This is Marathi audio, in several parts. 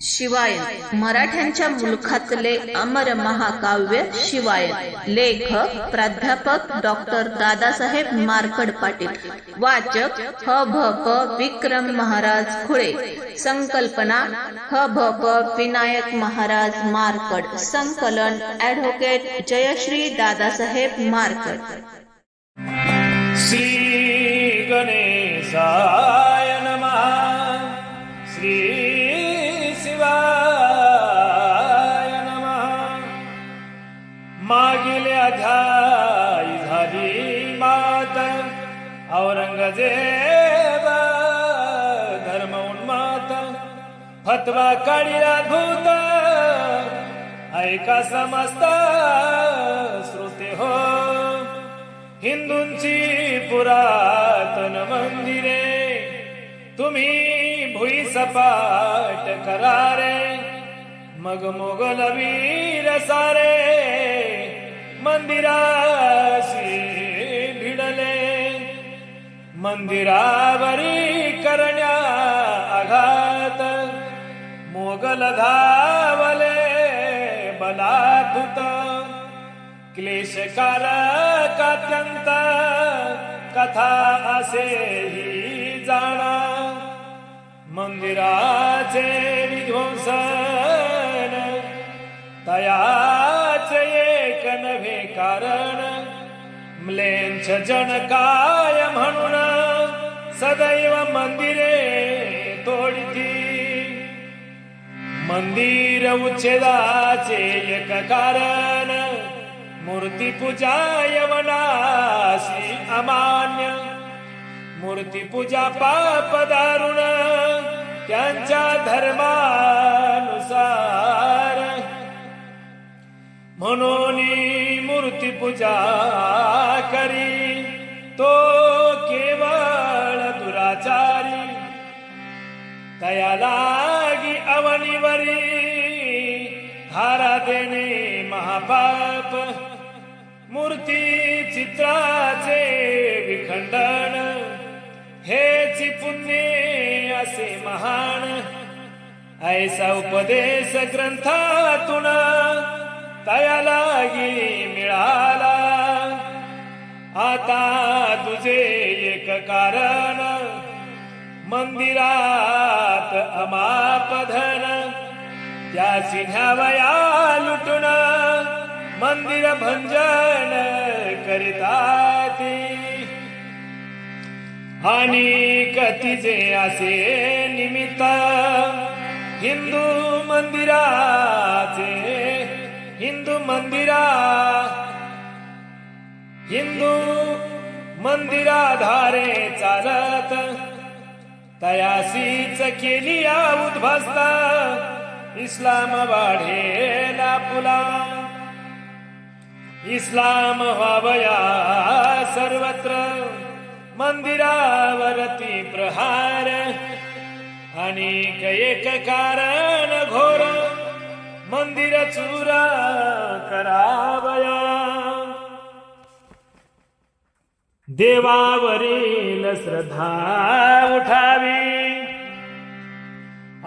शिवायन मराठ्यांच्या मुलखातले अमर महाकाव्य शिवायन. लेखक प्राध्यापक डॉक्टर दादासाहेब मार्कड पाटील. वाचक ह.भ.प. विक्रम महाराज खुळे. संकल्पना ह.भ.प. विनायक महाराज मार्कड. संकलन ॲडव्होकेट जयश्री दादासाहेब मार्कड. श्री गणेशाय नमः. श्री शिवाय नमः. मागील अध्याय झाली मात औरंगजेब धर्म उन्मात. फतवा काढिला भूत ऐका समस्त श्रोते हो. हिंदूंची पुरातन मंदिरे तुम्ही भुई सपाट करारे. मग मोगल वीर सारे मंदिराशी भिडले. मंदिरावरी करण्या आघात मोगल धावले बलातुत. क्लेशकारक अत्यंत कथा असेही जाणा. मंदिराचे विध्वंसन तयाचे एक नव्हे कारण. म्लेच्छ जन काय म्हणून सदैव मंदिरे तोडिती. मंदिर उच्छेदाचे एक कारण मूर्तिपूजा यवनाशी अमान्य. मूर्तिपूजा पाप दारुण त्यांच्या धर्मानुसार. म्हणून मूर्तिपूजा करी तो केवळ दुराचारी. तया लागी अवनीवरी धारा देणे महापाप. मूर्ती चित्राचे विखंडन हेच पुण्य असे महान. ऐसा उपदेश ग्रंथातून तया लागी मिळाला. आता तुझे एक कारण मंदिरात अमाप धन. त्याची न्यावया लुटून मंदिर भंजन करितात. आणि कतीचे असे निमित्त हिंदू मंदिराचे हिंदू मंदिराधारे चालत. तयासीच केली उद्ध्वस्त इस्लाम वाढेला पुला. इस्लाम व्हावया सर्वत्र मंदिरावरती प्रहार. अनेक एक कारण घोर मंदिर चुरा करावया. देवावरील श्रद्धा उठावी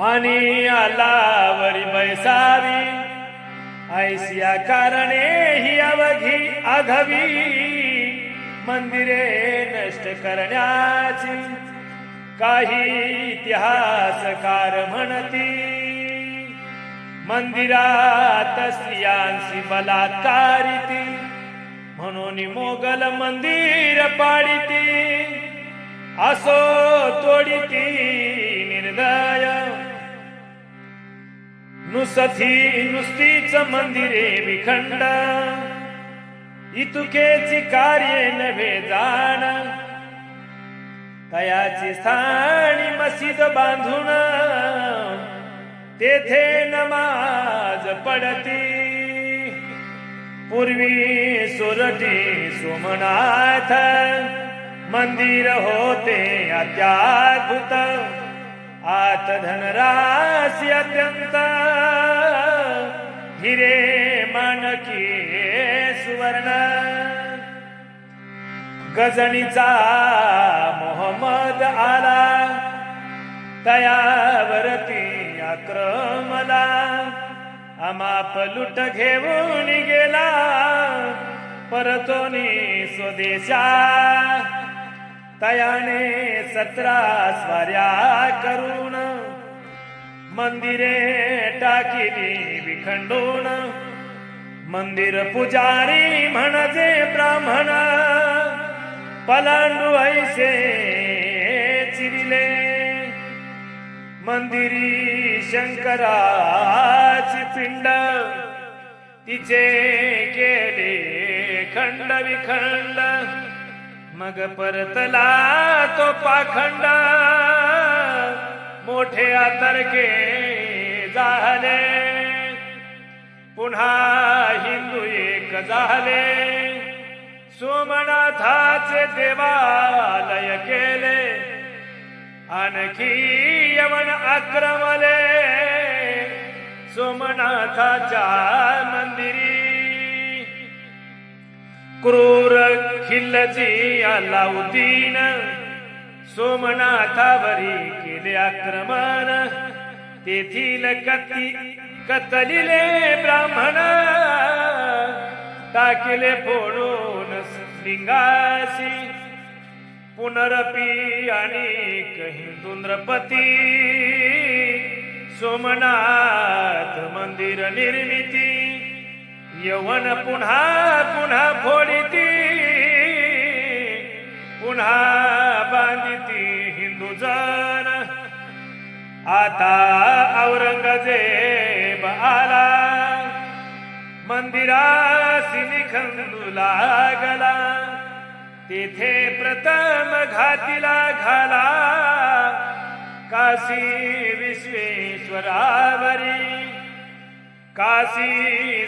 आणि अल्लावरी बैसावी. ऐसिया कारणे ही अवघी आघावी. मंदिरे नष्ट करण्याची काही इतिहासकार म्हणती. मंदिरात स्त्रियांशी बलात्कारिती म्हणून मोगल मंदिर पाडिती. असो तोडिती निर्दय. नुसतीच मंदिरे विखंड. इतुकेची कार्ये नव्हे जाण. तयाची स्थानी मशीद बांधून तेथे नमाज पडती. पूर्वी सोरठी सोमनाथ मंदिर होते अत्याद्भुत. आत धनराशी अत्यंत हिरे माणकी सुवर्ण. गजनीचा मोहम्मद आला तयावरती आक्रमण. जमला अमाप लुट घेऊन गेला परतोनी स्वदेशा तयाने 17 स्वाऱ्या करून मंदिरे टाकिली विखंडून मंदिर पुजारी म्हणजे ब्राह्मण पलांडू ऐसे चिरिले मंदिरी शंकराची पिंड तिचे केले खंड विखंड मग परतला तो पाखंड मोठे आतर्के झाले पुन्हा हिंदू एक झाले सोमनाथाचे देवालय केले आणखी यवन आक्रमले सोमनाथाच्या मंदिरी क्रूर खिल्लजी अलाउद्दीन सोमनाथावरी केले आक्रमण तेथील कतलिले ब्राह्मण टाकिले फोडून लिंगाशी पुनरपी अनेक हिंदू नृपती सोमनाथ मंदिर निर्मिती यवन पुन्हा पुन्हा फोडिती पुन्हा बांधिती हिंदू जन आता औरंगजेब आला मंदिरासी निखंदू लागला तेथे प्रथम घातीला घाला काशी विश्वेश्वरावरी काशी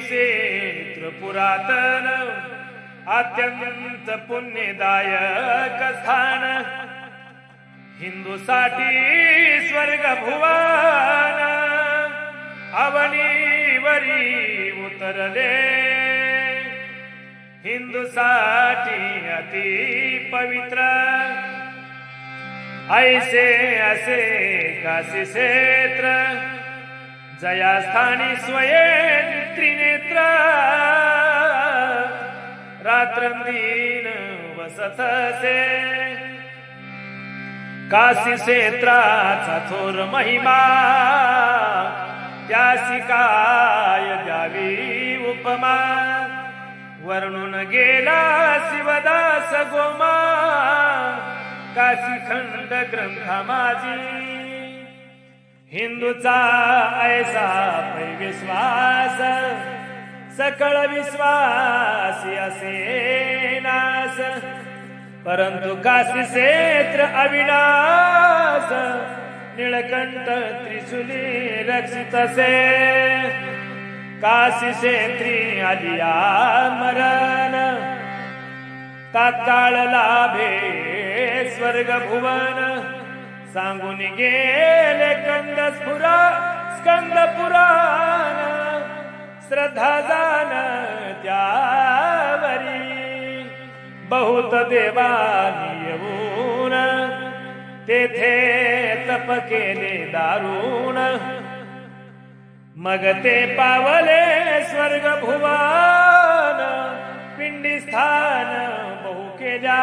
क्षेत्र पुरातन अत्यंत पुण्यदायक स्थान हिंदूसाठी स्वर्ग भुवन अवनीवरी उतरले हिंदूसाठी अति पवित्र ऐसे असे काशी क्षेत्र जयास्थानी स्वयं त्रिनेत्र रात्रंदीन वसत से काशी क्षेत्राचा थोर महिमा त्यासी काय द्यावी उपमा वर्णून गेला शिवदास गोमा काशी खंड ग्रंथा माझी हिंदूचा ऐसा विश्वास सकळ विश्वास असे नास परंतु काशी क्षेत्र अविनाश निळकंठ त्रिशूली रक्षित से काशी क्षेत्री आलिया मरण तात्काळ लाभे स्वर्ग भुवन सांगून गेले स्कंद पुराण श्रद्धा जाण त्यावरी बहुत देवानी येऊन तेथे तप केले दारुण मग ते पावले स्वर्ग भुवन पिंडी स्थान बहु केल्या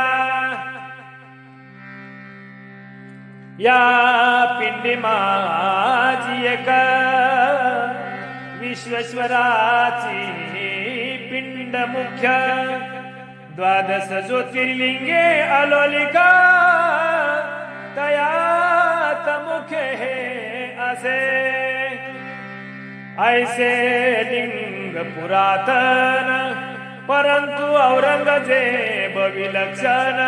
या पिंडी माझी एक विश्वेश्वराची पिंड मुख्य 12 ज्योतिर्लिंगे अलोलिका तयात मुखे हे असे ऐसे लिंग पुरातन परंतु औरंगजेब विलक्षण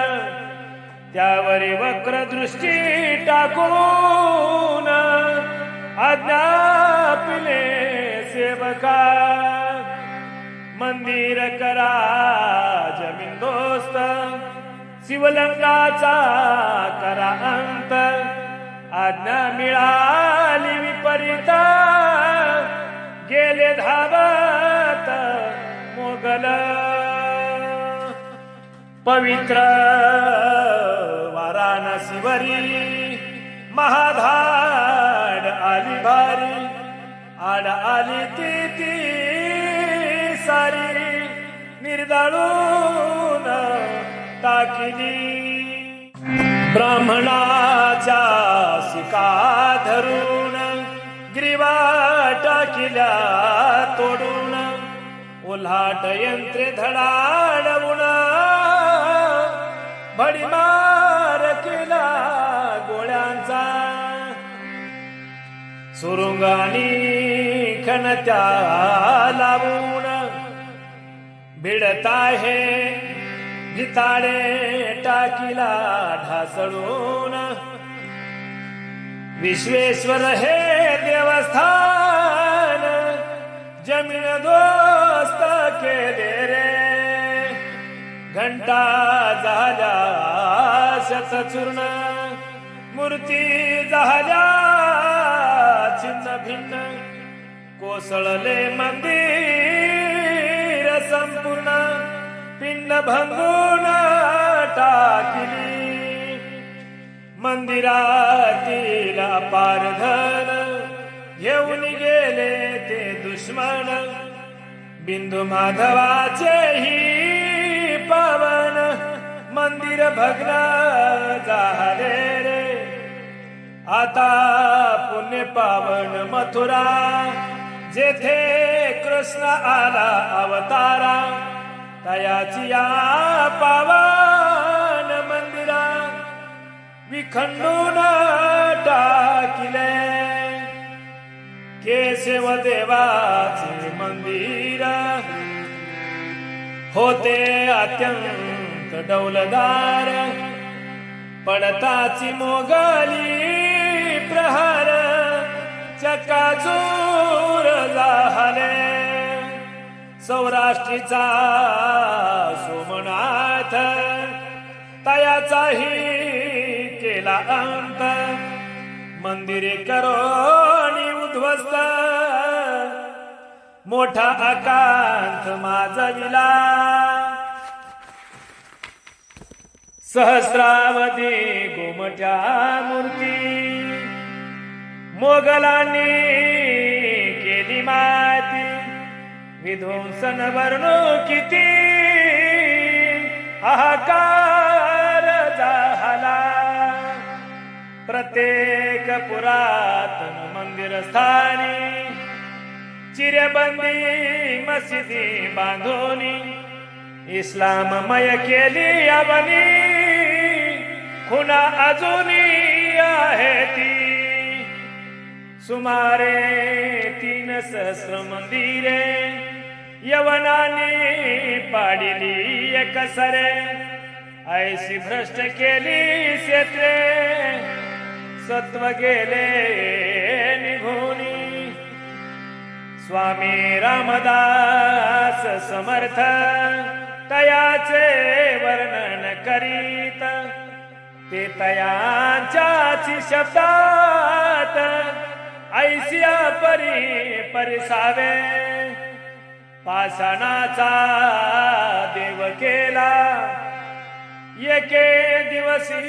त्यावरी वक्र दृष्टी टाकून आज्ञापिले सेवका मंदिर करा जमीनदोस्त शिवलिंगाचा करा अंत आज्ञा मिळाली विपरीत गेले धावत मोगल पवित्र वाराणसीवरी महाधाड आली भारी आड आली ती सारी निर्दाळून टाकिली. ब्राह्मणाच्या शिका धरून ग्रीवा टाकिल्या तोडून. उल्हाट यंत्रे धडाडवून भडीमार केला गोळ्यांचा. सुरुंगानी खणत्या लावून भिडत आहे भिताडे टाकीला ढासळून. विश्वेश्वर हे देवस्थान जमीन दोस्त केले रे. घंटा झाल्या शतचूर्ण मूर्ती झाल्या छिन्न भिन्न. कोसळले मंदिर संपूर्ण पिंड भंगून टाकिली. मंदिरातील अपार धन घेऊन गेले ते दुश्मन. बिंदू माधवाचेही पावन मंदिर भग्न झाले रे. आता पुण्य पावन मथुरा जेथे कृष्ण आला अवतारा. तयाची या पावन मंदिरा विखंडून टाकिले. केशव देवाचे मंदिर होते अत्यंत डौलदार. पडताची मोगली प्रहार चक्काचूर झाले. सौराष्ट्रीचा सोमनाथ तयाचाही केला अंत. मंदिरे करोनी उद्ध्वस्त मोठा आकांत माजविला. सहस्रावधी गोमट्या मूर्ती मोगलांनी केली माती. विध्वंसन वर्णो किती हाहाकार झाला. प्रत्येक पुरातन मंदिर स्थानी चिरेबंदी मशिदी बांधोनी. इस्लाममय केली अवनी खुणा अजूनी आहे ती. सुमारे 3 सहस्र मंदिरे यवनानी पाडिली एकसरे. ऐशी भ्रष्ट केली क्षेत्रे सत्व गेले निघूनी. स्वामी रामदास समर्थ तयाचे वर्णन करीत. ते तयांच्याची शब्दात ऐसिया परी परिसावे. पाषाणाचा देव केला एके दिवसी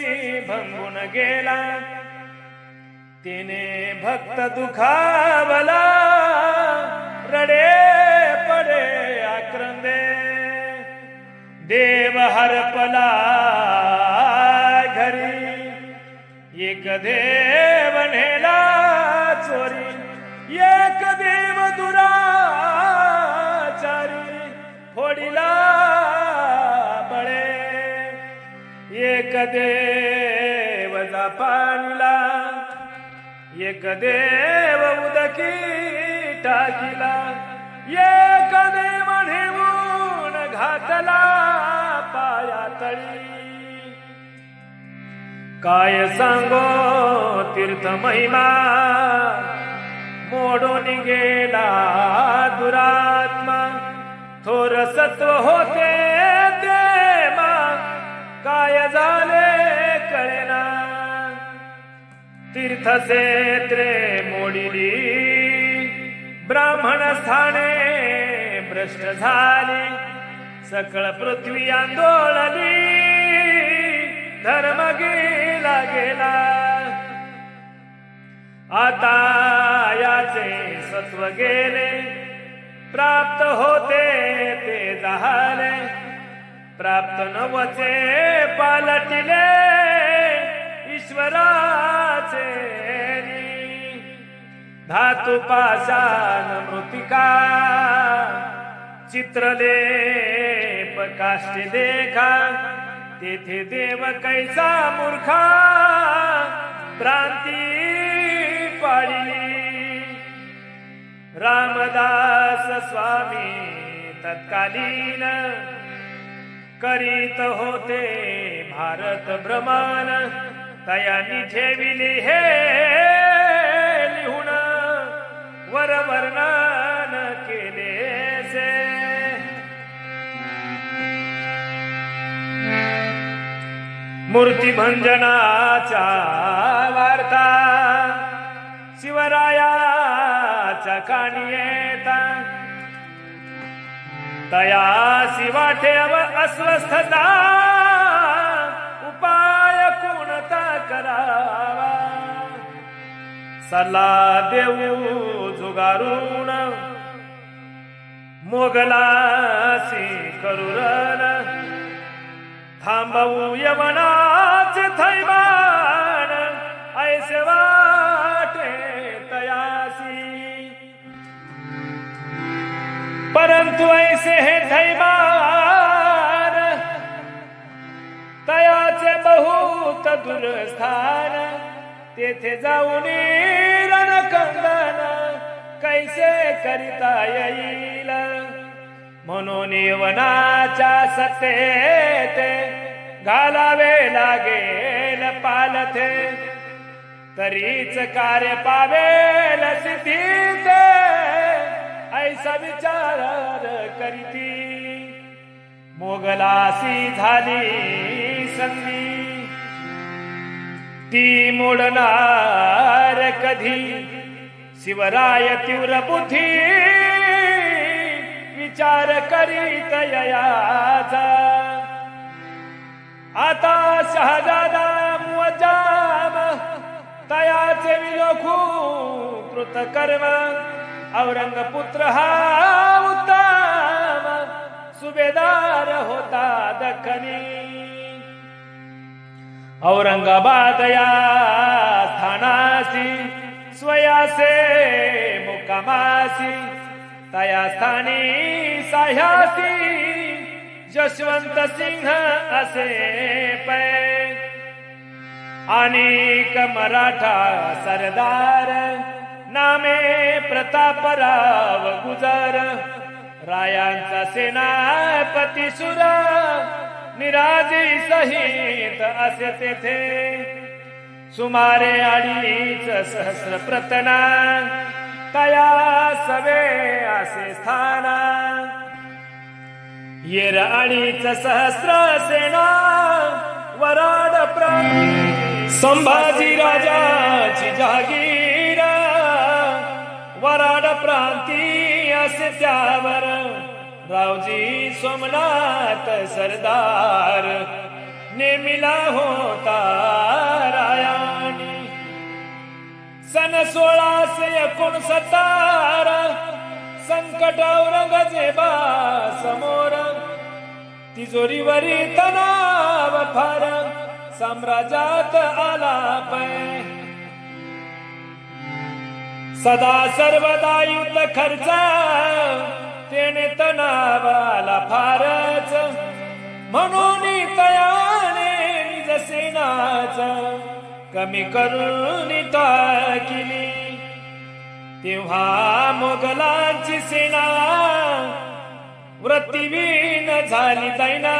भंगून गेला. तिने भक्त दुखावला रडे पडे आक्रंदे. देव हरपला घरी एक देव नेला चोरी. एक देव दुराचारी फोडिला बळे. एक देव पाणीला एक देव उदकी टाकीला. एक देव नेऊन घातला पायातळी. काय सांगो तीर्थ महिमा मोडून गेला दुरात्मा. थोर सत्व होते देवा काय झाले कळेना. तीर्थक्षेत्रे मोडिली ब्राह्मण स्थाने भ्रष्ट झाली. सकळ पृथ्वी आंदोलली धर्म गेला. आता याचे सत्व गेले, प्राप्त होते ते झाले, प्राप्त नवचे पालटिले ईश्वराचे धातु पाषाण मृत्तिका चित्रलेप काष्टी देखा, तेथे देव कैसा मूर्खा भ्रांती पाळली. रामदास स्वामी तत्कालीन करीत होते भारत भ्रमण, तयांनी ठेविले हे लिहून वर वर्णन केलेसे. मूर्ती भंजनाच्या वार्ता शिवरायाच्या कानी येता, तयासी वाटे अस्वस्थता उपाय कोणता करावा. सल्ला देऊ जुगारून मोगलासी करुरण, थांबवू यवनाचे थैमान ऐसे वाटे तयासी. परंतु ऐसे हे थैमान तयाचे बहुत दूरस्थान, तेथे जाऊन रणकंदन कैसे करिता येईल. म्हणून यवनाच्या सत्तेते घालावे लागेल पालथे, तरीच कार्य पावेल सिद्धीत ऐसा विचार करीती. मोगलासी झाली संधी, ती मोडणार कधी. शिवराय तीव्र बुद्धी विचार करीत ययाचा, आता शहाजादा मुअज्जम तयाचे विलोखू कृतकर्म. औरंगपुत्र हा उत्तम सुभेदार होता दख्खनी. औरंगाबाद या स्थानासी स्वयासे मुक्कामासी, तया स्थानी साह्यासी यशवंत सिंह असे पै. अनेक मराठा सरदार नामे प्रतापराव गुजर, रायांचा सेनापती सुर निराजी सहित असे तेथे. सुमारे 2.5 सहस्र प्रतना तया सवे असे स्थाना. येर 2.5 सहस्र सेना वराड प्रांती, संभाजी राजाची जागीर वराड प्रांती असे त्यावर. रावजी सोमनाथ सरदार नेमिला होता रायानी. सन 1669 संकट औरंगजेबा समोर, तिजोरीवरी तणाव फार साम्राज्यात आला पै. सदा सर्वदा युद्ध खर्च तेने तणाव आला फारच. म्हणून तयाने निज सेनाच कमी करून टाकिली. तेव्हा मोगलांची सेना वृत्तीवीन झाली दैना.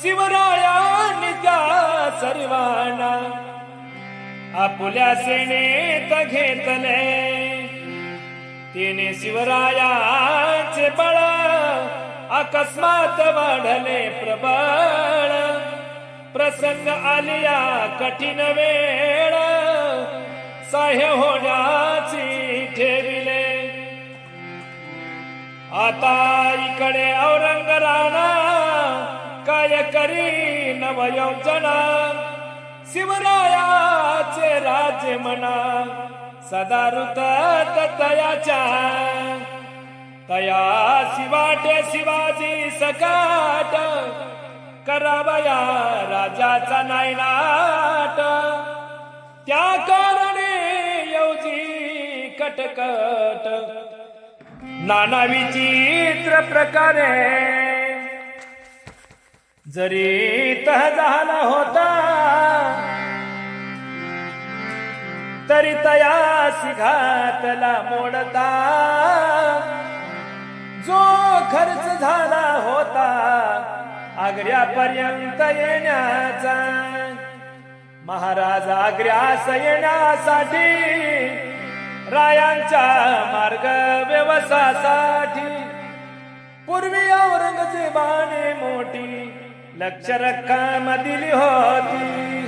शिवरायांनी त्या सर्वांना आपुल्या सेनेत घेतले. तिने शिवरायांचे बळ अकस्मात वाढले प्रबळ. प्रसंग आलिया कठीण वेळ सह्य होण्याची ठेविले. आता इकडे औरंग राणा काय करी नवयोजना. शिवरायाचे राज्य म्हणा सदा ऋतत तयाच्या तयासी वाटे शिवाजी सकाट करावया राजाचा नायनाट त्या कारणे येऊजी कटकट नाना विचित्र प्रकारे जरी तह झाला होता तरी तयासी घातला मोडता जो खर्च झाला होता आग्र्यापर्यंत येण्याचा महाराज आग्र्यास येण्यासाठी रायांच्या मार्ग व्यवसायासाठी पूर्वी औरंगजेबाने मोठी लक्ष रक्कम दिली होती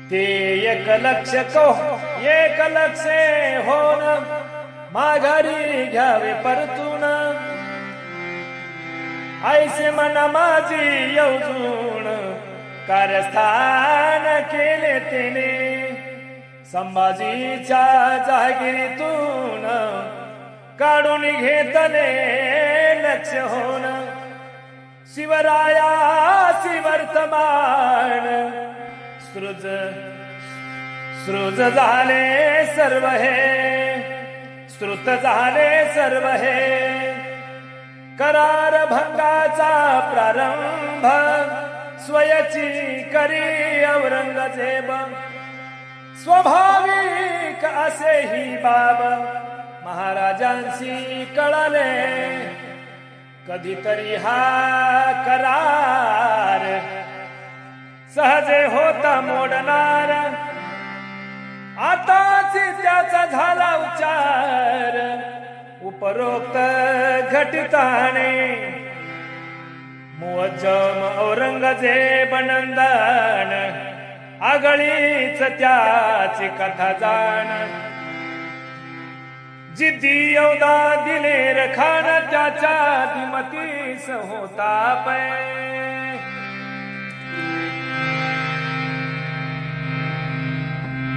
ते 1 लक्ष होन माघारी घ्यावे परतून ऐसे मना माझी येऊन कारस्थान केले तेने संभाजीच्या जागिरीतून काढून घेतले लक्ष होन शिवरायासी वर्तमान सृज झाले सर्व हे श्रुत झाले सर्व हे करार भंगाचा प्रारंभ स्वयची करी औरंगजेब स्वाभाविक असे ही बाब महाराजांशी कळले कधीतरी हा करार सहजे होता मोडणार आताच त्याचा झाला उच्चार उपरोक्त घटिताने मुअज्जम औरंगजेब नंदन आगळीच त्याची कथा जाण जिद्दी यौदा दिलेर खान त्याच्या दिमतीस होता पै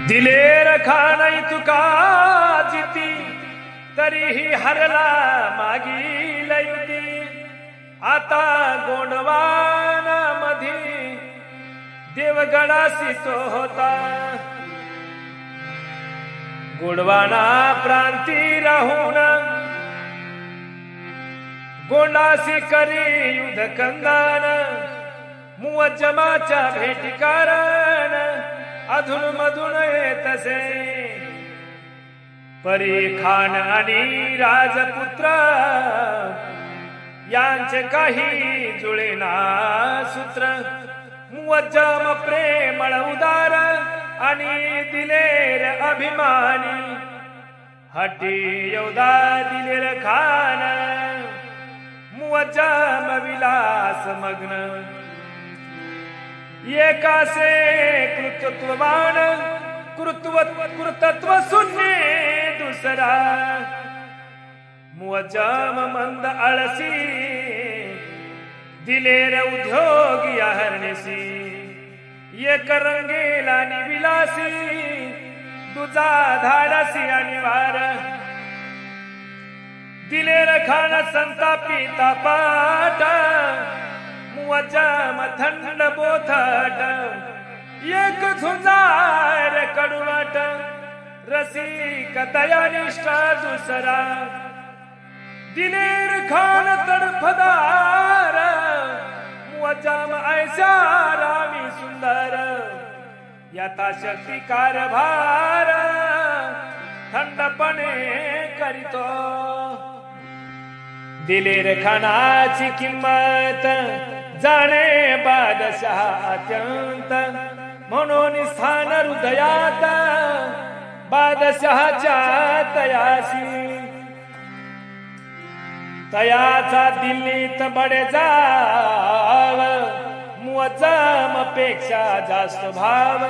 दिलेर खान तुका जिती तरीही हरला मागील युती आता गोंडवाना मधी देवगडासी तो होता गोंडवाना प्रांती राहून गोंडासी करी युद्ध कंदान मुअज्जमाच्या भेटी कारण अधून मधून येतसे परी खान आणि राजपुत्र यांचे काही जुळेना सूत्र मुअज्जम प्रेमळ उदार आणि दिलेर अभिमानी हटी योदा दिलेर खान मुअज्जम विलास मग्न एकासे कृतत्ववान कृतत्व शून्य दुसरा मुअज्जम मंद आळसी दिलेर उद्योगी हरणसी एक रंगेला आणि विलासी दुजा धाडसी आणि वार दिलेर खान संतापी तापाट मुअज्जम थंड बोथट एक झुंजार कडवट रसिक दयानिष्ठ दुसरा दिलेर खान तडफदार मुअज्जम ऐसा रामी सुंदर यथा शक्ती कारभार थंडपणे करीतो दिलेर खानाची किंमत जाणे बादशाह अत्यंत म्हणून स्थान हृदयात बादशहाच्या तयाशी तयाचा दिल्लीत बडेजाव मुअज्जम पेक्षा जास्त भाव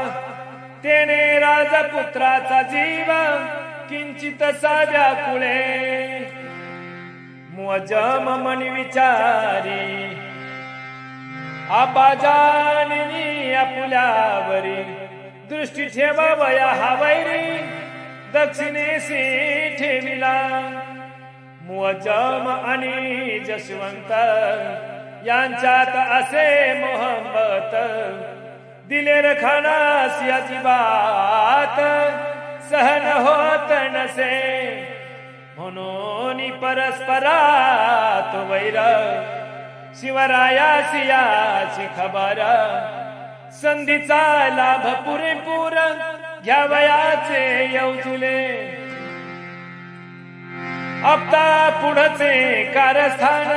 तेने राजपुत्राचा जीव किंचित व्याकुळे मुअज्जम मन विचारी आबाजानी आपुल्यावरी दृष्टी ठेवावया हा वैरी दक्षिणेशी ठेविला मुअज्जम आणि जशवंत यांच्यात असे मोहब्बत दिले रखानास याची बात सहन होत नसे म्हणून परस्परात वैर शिवरायासी याची खबर संधीचा लाभ पुरेपूर घ्यावयाचे येऊजुले आपता पुढचे कारस्थान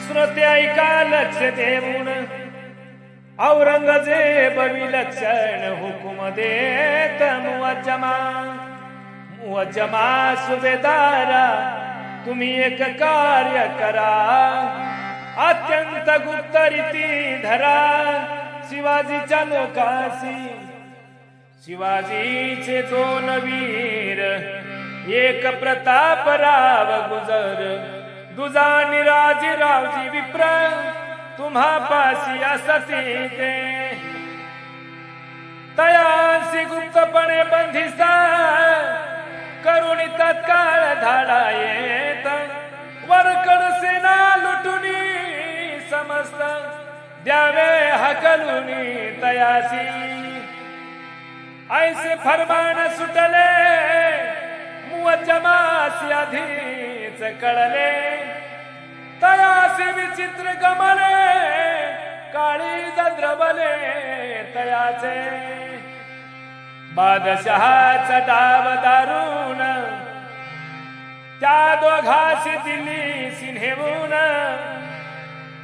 श्रोते ऐका लक्ष देऊन औरंगजेब विलक्षण हुकुम देत मुअज्जमा सुभेदारा तुम्ही एक कार्य करा अत्यंत गुप्त रीती धरा शिवाजीच्या लोकासी शिवाजीचे दोन वीर एक प्रतापराव गुजर दुजा निराजीरावजी विप्र तुम्हा पासी असती ते तयासी गुप्तपणे बंधिस्ता करुणी तत्काळ धाडा येत वरकड सेना लुटुनी समस्त द्यावे हकलुनी तयासी ऐसे फरमान सुटले मुअज्जमासी आधीच कळले तयासी विचित्र गमने काळी द्रवले तयाचे बादशहाचा डाव दारुण त्या दोघाशी दिली सिन्हेवून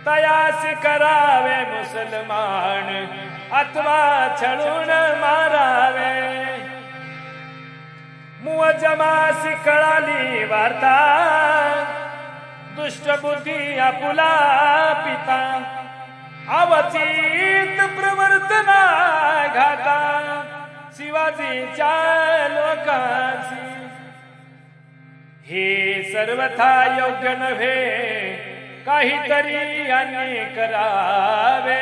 तयासी करावे मुसलमान अथवा छळून मारावे मुअज्जमासी कळाली वार्ता दुष्ट बुद्धी आपुला पिता अवचित प्रवर्तना घाता शिवाजीच्या लोकांची हे सर्वथा योग्य नव्हे काहीतरी यांनी करावे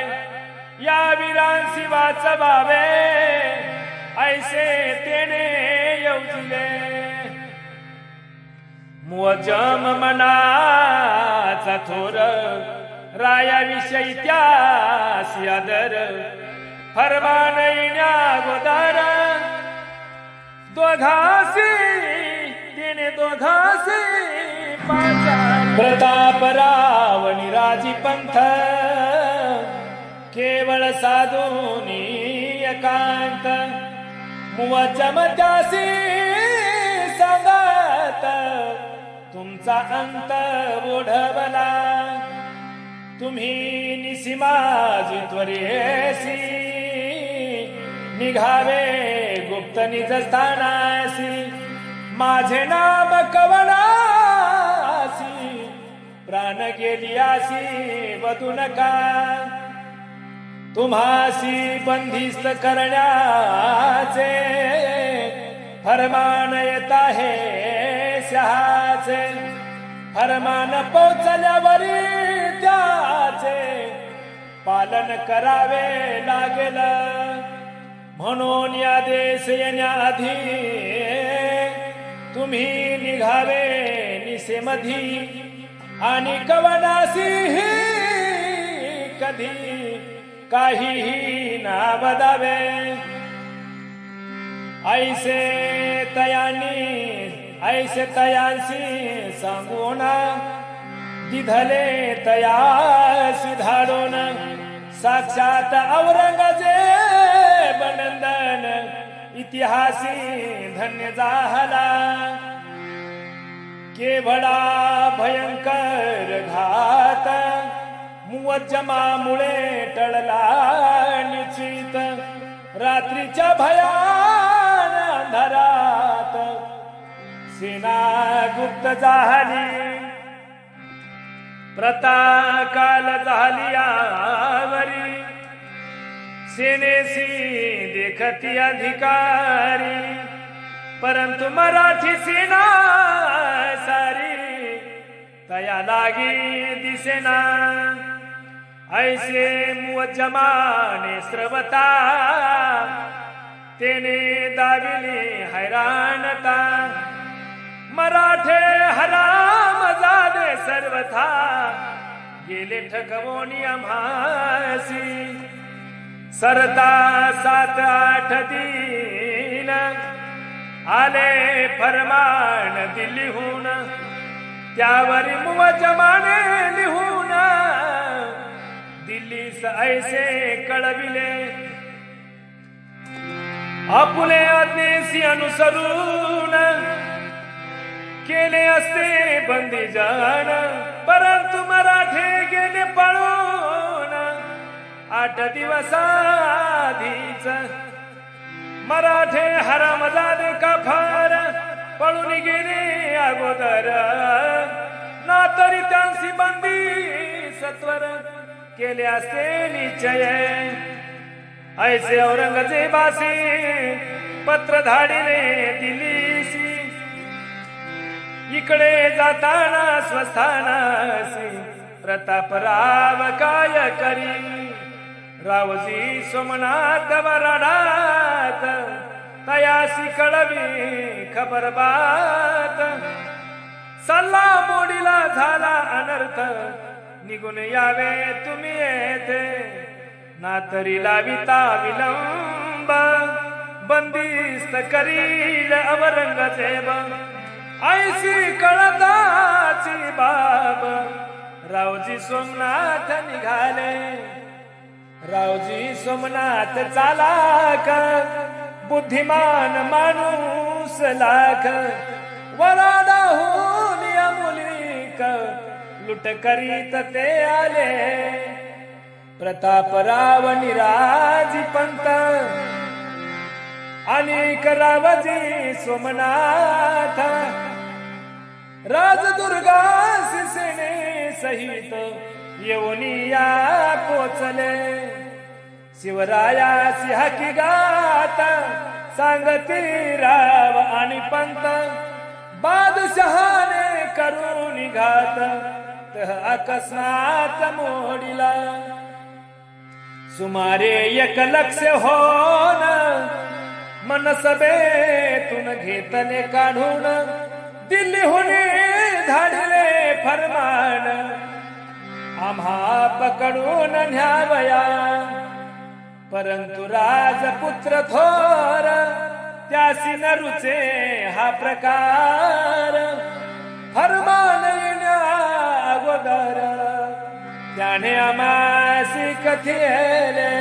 या वीरांसी वाचवावे ऐसे तेने योजिले मुअज्जम मनाचा थोर रायाविषयी त्यासी आदर फरमान येण्यागोदर दोघासी तिने दोघासी प्रतापराव निराजी पंथ केवळ साधूनी एकांत मुअज्जम त्यासी सांगत तुमचा अंत ओढवला तुम्ही निसिमाजी त्वरेसी निघावे गुप्त निज स्थानासी माझे नाम कवनासी प्राण गेलियासी वधू नका तुम्हासी बंदिस्त करण्याचे फरमान येत आहे शहाचे फरमान पोचल्यावरी त्याचे पालन करावे लागेल म्हणून या देश येण्याआधी तुम्ही निघावे निसेमधी आणि कवनासी कधी काहीही ना बदावे ऐसे तयांसी सांगून दिधले तयासी धाडून साक्षात औरंगजेब नंदन इतिहासी धन्य झाला केवळा भयंकर घात मुअज्जमामुळे टळला निश्चित रात्रीच्या भयान अंधारात सेना गुप्त झाली प्रता काल झाली आवरी सेनेसी देखती अधिकारी परंतु मराठी सेना सारी तया लागी दिसेना ऐसे मुअज्जमाने स्रवता तेने दाविली हैराणता मराठे हराम जादे सर्वथा गेले ठकवोनी आम्हासी सरता 7-8 दिन आले फरमान दिल्लीहून त्यावरी मुवजमाने लिहून दिल्लीस ऐसे कळविले आपुले आज्ञेसी अनुसरून केले असते बंदीजान परंतु मराठे गेले पळून 8 दिवस आधीच मराठे हरामजादे काफार पळून गेले अगोदर ना तरी त्यांची बंदी सत्वर केले असते निश्चय ऐसे औरंगजेबासी पत्र धाडिले दिल्लीसी इकडे जाताना स्वस्थानासी प्रतापराव काय करी रावजी सोमनाथ वराडात तयासी कळवी खबर बात सल्ला मोडीला झाला अनर्थ निघून यावे तुम्ही येथे ना तरी लाविता विलंब बंदिस्त करील औरंगजेब ऐसी कळताची बाब रावजी सोमनाथ निघाले रावजी सोमनाथ चालाक बुद्धिमान माणूस लाख वराडाहून अमुलिक लुट करीत ते आले प्रतापराव निराजी पंत अनेक रावजी सोमनाथ राजदुर्गा सेने सहित येऊनिया पोचले शिवराया सिंहाकी गात सांगती राव आणि पंत बादशहाने करून घात तह अकस्मात मोडीला सुमारे 1 लक्ष होन मनसबेतून घेतले काढून दिल्लीहून धाडले फरमान आम्हा पकडून न्यावया परंतु राजपुत्र थोर त्यासी न रुचे हा प्रकार फरमान येण्या अगोदर त्याने आम्हासी कथिले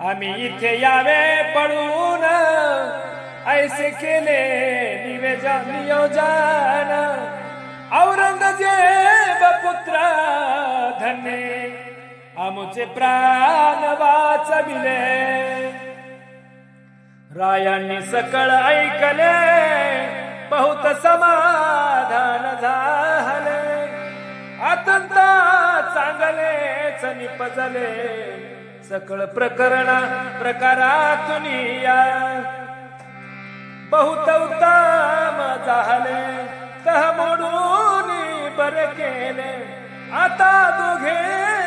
आम्ही इथे यावे पळून ऐसे केले नियोजन औरंगजेब पुत्र धन्य आमुचे प्राण वाचविले रायांनी सकळ ऐकले बहुत समाधान झाले अत्यंत चांगलेच निपजले सकळ प्रकारातून या बहुत उत्तम झाले तह मोडून बर केले आता दोघे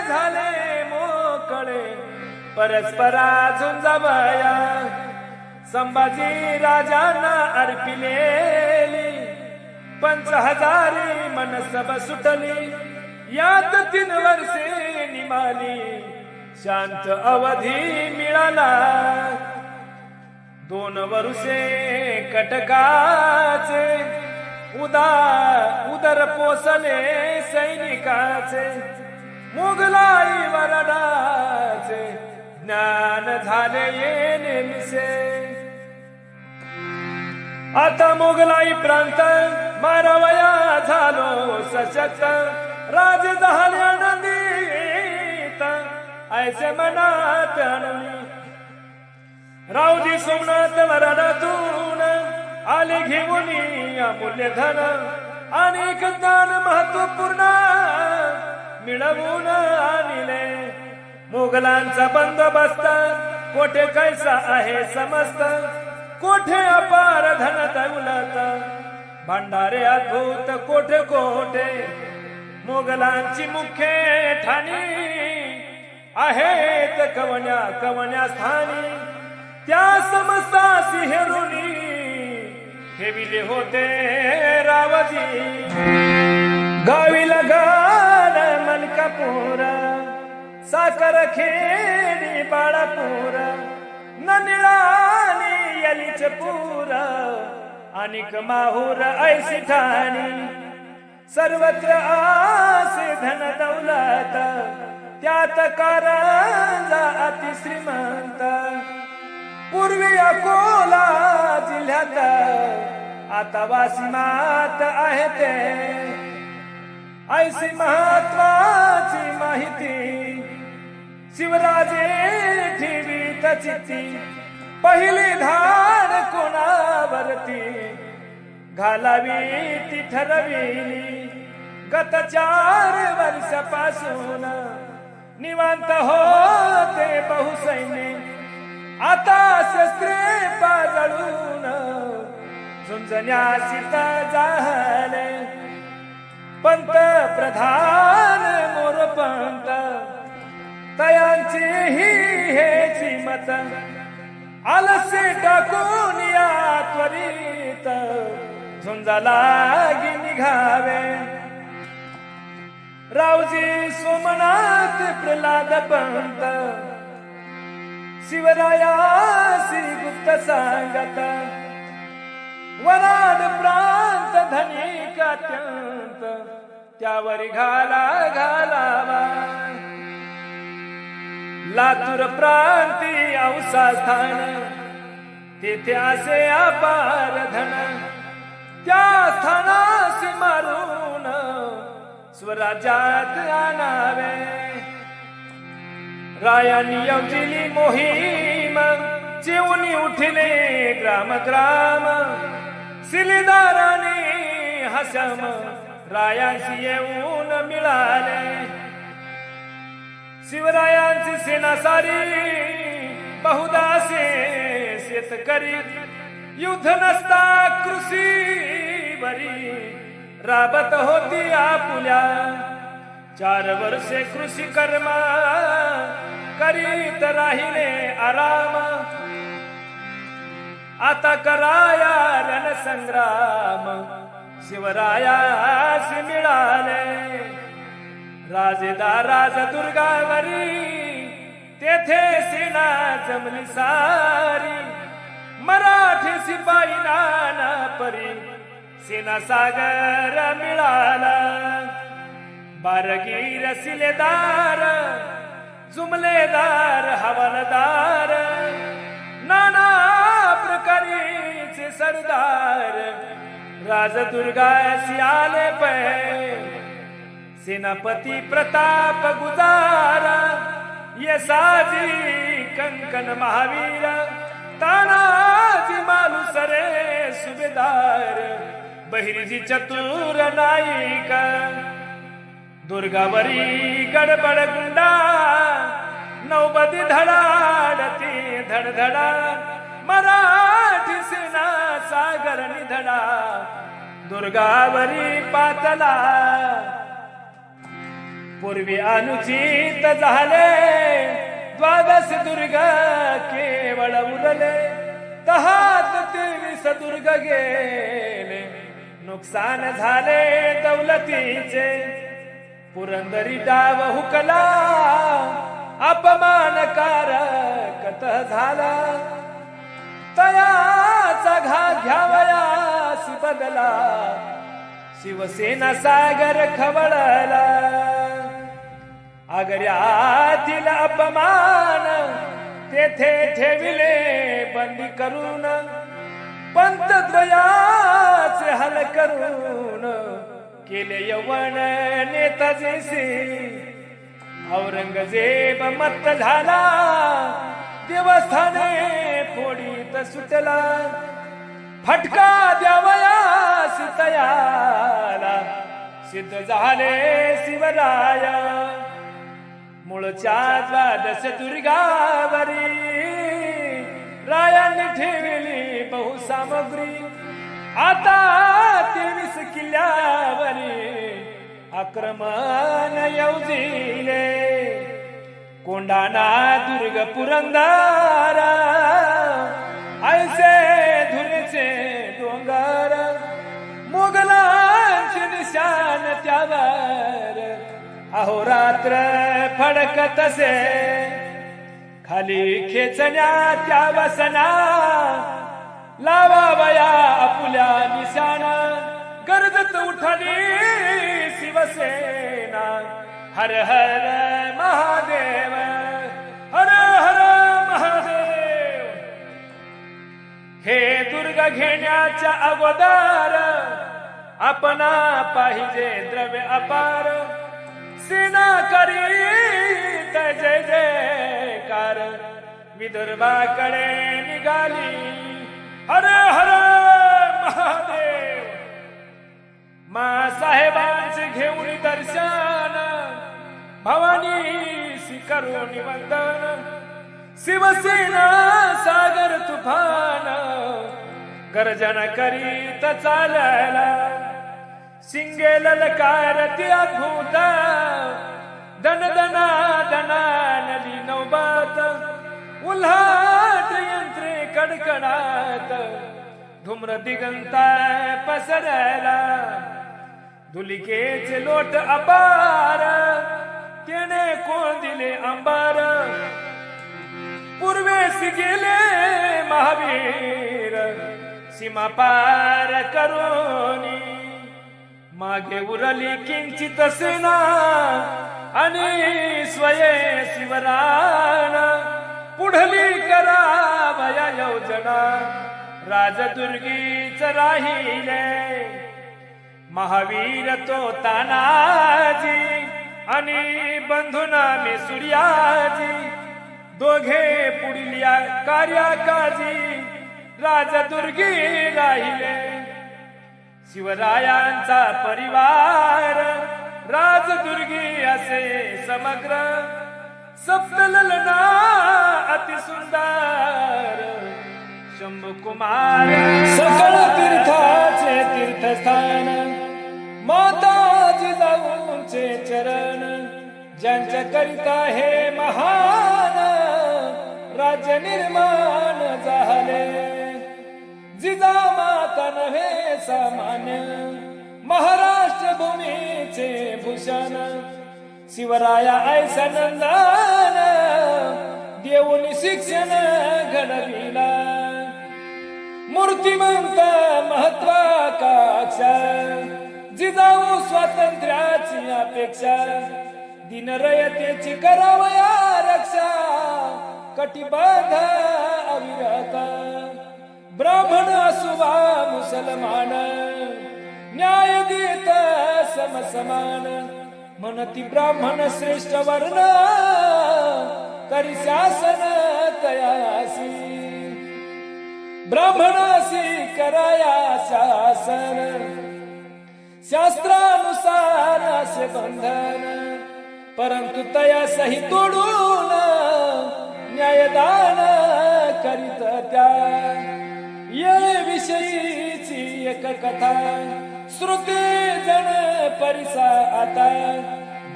झाले मोकळे परस्परा झुंजावया संभाजी राजांना अर्पिलेली 5000 मनसब सुटली यात 3 वर्षे निमाली शांत अवधी मिळाला 2 वर्षे कटकाचे उदर पोसले सैनिकाचे मुघलाई वरडाचे ज्ञान झाले येणे मिसे आता मुघलाई प्रांत मारावया झालो सशक्त राज झाले आनंदित ऐसे मनात आणली रावजी सोमनाथ वरडातून आले घेऊन अमूल्य धन अनेक ज्ञान महत्वपूर्ण मिळवून आणले मुघलांचा बंदोबस्त कोठे कैसा आहे समस्त कोठे अपार धन दौलत भंडारे अद्भुत कोठे कोठे मुघलांची मुख्य ठाणी आहेत कवन्या स्थानी त्या समस्तासी हेरुनी ठेविले होते रावजी गावीला गाण मलकापूर साखर खेडी बाळापूर ननिळानी यलीचे पूर अनिक माहूर ऐशी ठाणी सर्वत्र आसे धन दौलत त्यात कारंजा अति श्रीमंत पूर्वी अकोला जिल्ह्यात आता वासिमात आहे ते ऐशी महत्वाची माहिती शिवराजे ठेवीत चित्ती पहिली धाड कोणावरती घालावी ती ठरविली गत 4 वर्षापासून निवांत होते बहुसैन्य आता शस्त्रे पाजळून झुंजण्यासीत झाले पंतप्रधान मोरपंत तयांची हेची मत आलसे टाकून या त्वरित झुंजालागी निघावे रावजी सोमनाथ प्रल्हाद पंत शिवरायासी गुप्त सांगत वराड प्रांत धनिक अत्यंत त्यावर घालावा लातूर प्रांती औसा स्थान तेथे असे अपार धन त्या स्थानासी मारून स्वराज्यात आणावे रायांनी योजिली मोहीम चिवणी उठले ग्राम ग्राम सिलेदाराने हसम रायांशी येऊन मिळाले शिवरायांची सेना सारी बहुदासे शेतकरी युद्ध नसता कृषीवरी राबत होती आपुल्या 4 वर्षे कृषी कर्म करीत राहिले आराम आता कराया रणसंग्राम शिवरायास मिळाले राज दुर्गावरी तेथे सेना जमली सारी मराठी सिपाई नाना परी सेना सागर मिळाला बारगीर सिलेदार जुमलेदार हवालदार नाना प्रकारीचे सरदार राजदुर्गासी आले पै सेनापती प्रताप गुजारा यसाजी कंकन महावीर तानाजी मालुसरे सुभेदार बहिरीजी चतुर नायिक दुर्गावरी गडबड गुंडा नौबदी धडाडती धडधडा मराठी सेना सागर निधडा दुर्गावरी पातला पूर्वी अनुचित झाले 12 दुर्ग केवळ उरले 23 दुर्ग गेले नुकसान झाले दौलतीचे पुरंदरी डाव हुकला अपमानकारक झाला तयाचा घ्यावयासी बदला शिवसेना सागर खवळला आगऱ्यातील अपमान तेथे ठेविले बंदी करून पंतद्वयाचे हल करून केले यवन नेताजीसी औरंगजेब मत्त झाला देवस्थाने फोडीत सुटला फटका द्यावयास तयाला सिद्ध झाले शिवराय मूळच्या 12 दुर्गावरी रायांनी ठेवली बहुसामग्री आता 23 किल्ल्यावरी आक्रमण योजिले कोंढाणा दुर्ग पुरंदर ऐसे धुरेचे डोंगर मोगलांचे निशान त्यावर अहोरात्र फडकतसे खाली खेचण्या त्या वसना लावावया आपुल्या निशाणा गरजत उठली शिवसेना हर हर महादेव हर हर महादेव हे दुर्ग घेण्याच्या अगोदर आपणा पाहिजे द्रव्य अपार सेना करीत जय जयकार विदर्भाकडे निघाली हर हर महादेव मासाहेबांचे घेऊन दर्शन भवानी करून वंदन शिवसेना सागर तुफान गर्जन करीत चालला शिंगे ललकारती अद्भुत दन दना दनानली नौबात उल्हाट यंत्रे कडकडात धूम्र दिगंता पसरला धुलिकेचे लोट अपार त्याने कोण दिले अंबार पूर्वेस गेले महावीर सीमा पार करोनी मागे उरली किंचित सेना आणि स्वये शिवरान पुढली करावया योजना राजदुर्गीच राहिले महावीर तो तानाजी आणि बंधुना मी सूर्याजी दोघे पुढल्या कार्याकाजी राजदुर्गी राहिले शिवरायांचा परिवार राजदुर्गी असे समग्र सप्तललना अतिसुंदर शंभू कुमार सकळ तीर्थाचे तीर्थस्थान माता जिजाऊंचे चरण ज्यांच्या करिता हे महान राज्य निर्माण झाले जिजा माता नव्हे सामान्य महाराष्ट्र भूमीचे भूषण शिवराया ऐसा नंदन देऊन शिक्षण घडविला मूर्तिमंत महत्वाकांक्षा जिजाऊ स्वातंत्र्याची अपेक्षा दिनरयतेची करावया रक्षा कटिबद्ध अविरत ब्राह्मण असुवा मुसलमान न्याय देत समसमान म्हणती ब्राह्मण श्रेष्ठ वर्ण करी शासन तयासी ब्राह्मणासी कराया शासन शास्त्रानुसार असे बंधन परंतु तया सही तोडून न्यायदान करीत त्या ये विषयीची एक कथा श्रुती जण परिसा आता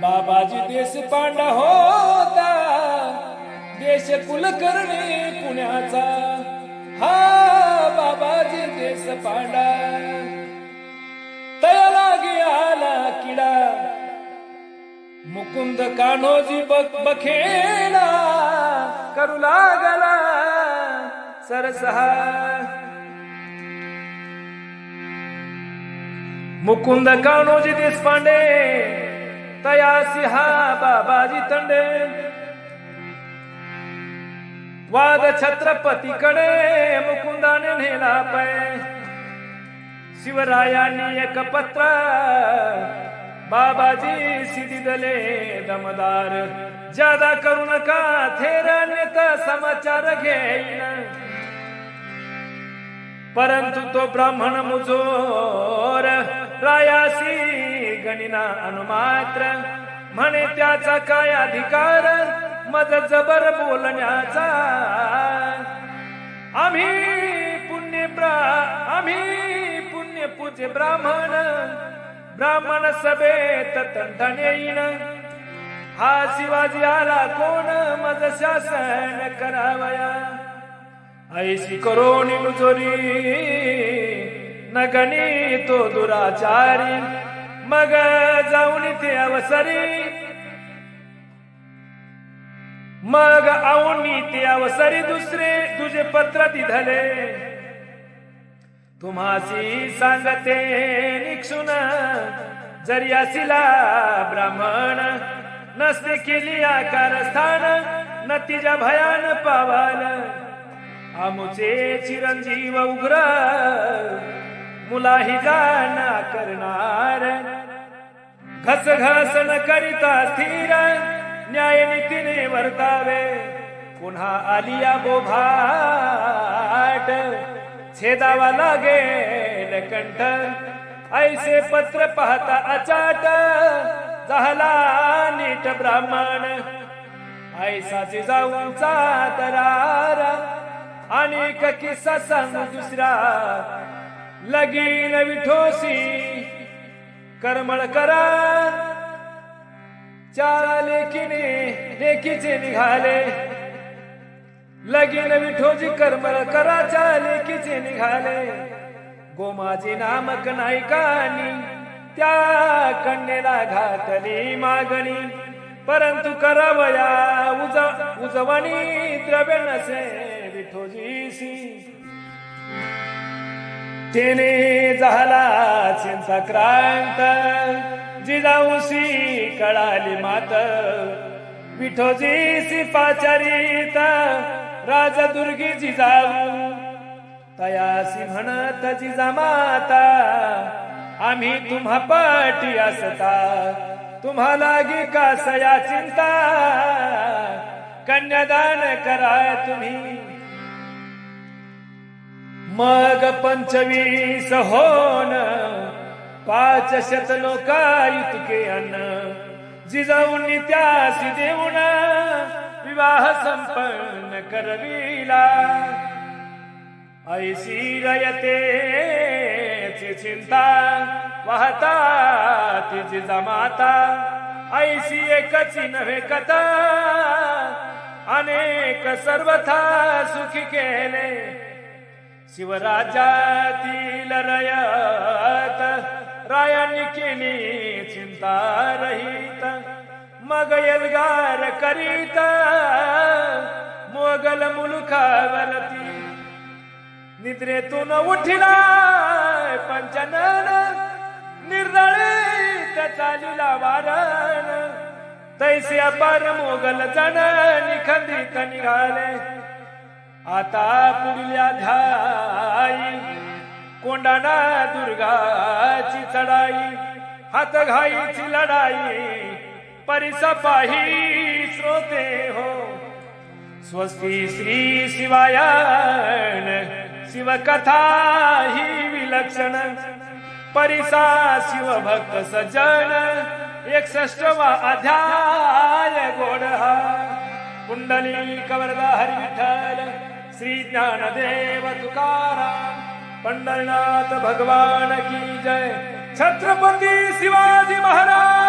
बाबाजी देशपांडा होता देश कुलकर्णी पुण्याचा हा बाबाजी देशपांडा तया लागी आला किडा मुकुंद कान्होजी बखेला करू लागला सरसहा मुकुंद कान्होजी देशपांडे तयासी हा बाबाजी तंडे वाद छत्रपतीकडे मुकुंदाने नेला पै शिवरायांनी एक पत्र बाबाजी सिद्धी दले दमदार ज्यादा करू नका थेरानेता समाचार घेईन परंतु तो ब्राह्मण मुजोर रायासी गणिना अनुमात्र म्हणे त्याचा काय अधिकार मज जबर बोलण्याचा आम्ही पुण्य पूजे ब्राह्मण सभेत तंटण येईन हा शिवाजी आला कोण मज शासन करावया ऐसी करोनी मुजोरी न गणी तो दुराचारी मग जाऊन ते अवसरी मग आऊनी ते अवसरी दुसरे तुझे पत्र दिधले तुम्हासी सांगते निक्षुन जरी असिला ब्राह्मण नसते केली आकार स्थान न तिच्या भयान पावाल आमुचे चिरंजीव उग्र मुलाही जाना करणार घस घस न करिता स्थिर न्याय नीतीने वर्तावे पुन्हा आलिया बोभाट छेदावा लागेल कंठ ऐसे पत्र पाहता अचाट झाला नीट ब्राह्मण ऐसाचे जाऊनचा दरार अनेक किस्सा सांगू दुसरा लगीन विठोसी करमळ करा चार लेकीने लेकीचे निघाले लगीन विठोजी करमळ करा चार लेकीचे निघाले गोमाजी नामक नायकानी त्या कन्येला घातली मागणी परंतु करावया उजवणी द्रव्य नसे विठोजीसी तेने झाला चिंताक्रांत जिजाऊसी कळाली मात विठोजीसी पाचारीत राजदुर्गी जिजाऊ तयासी म्हणत जिजामाता आम्ही तुम्हा पाठी असता तुम्हा लागी कासया चिंता कन्यादान करा तुम्ही मग 25 होन 500 लोकायुतके अन्न जिजाऊंनी त्यासी देऊन विवाह संपन्न करविला ऐसी रयते चिंता वाहता तिची जमाता ऐसी एकची नव्हे कथा अनेक सर्वथा सुखी केले शिवराजातील रयत रायांनी केली चिंता रहित मग एल्गार करीत मोगल मुलुखावरती निद्रेतून उठिला पंचनन निर्दळीत चालिला वारण तैसे अपार मोगल जण निखंडित निघाले आता पुढल्या ध्यायी कोंडाणा दुर्गाची चढाई हात घाईची लढाई परिसपाही श्रोते हो स्वस्ती श्री शिवायन शिवकथा ही विलक्षण परिसा शिवभक्त सज्जन 61वा अध्याय गोड हा कुंडली कवरदा हरी विठ्ठल श्री ज्ञानदेव तुकाराम पंढरनाथ भगवान की जय छत्रपती शिवाजी महाराज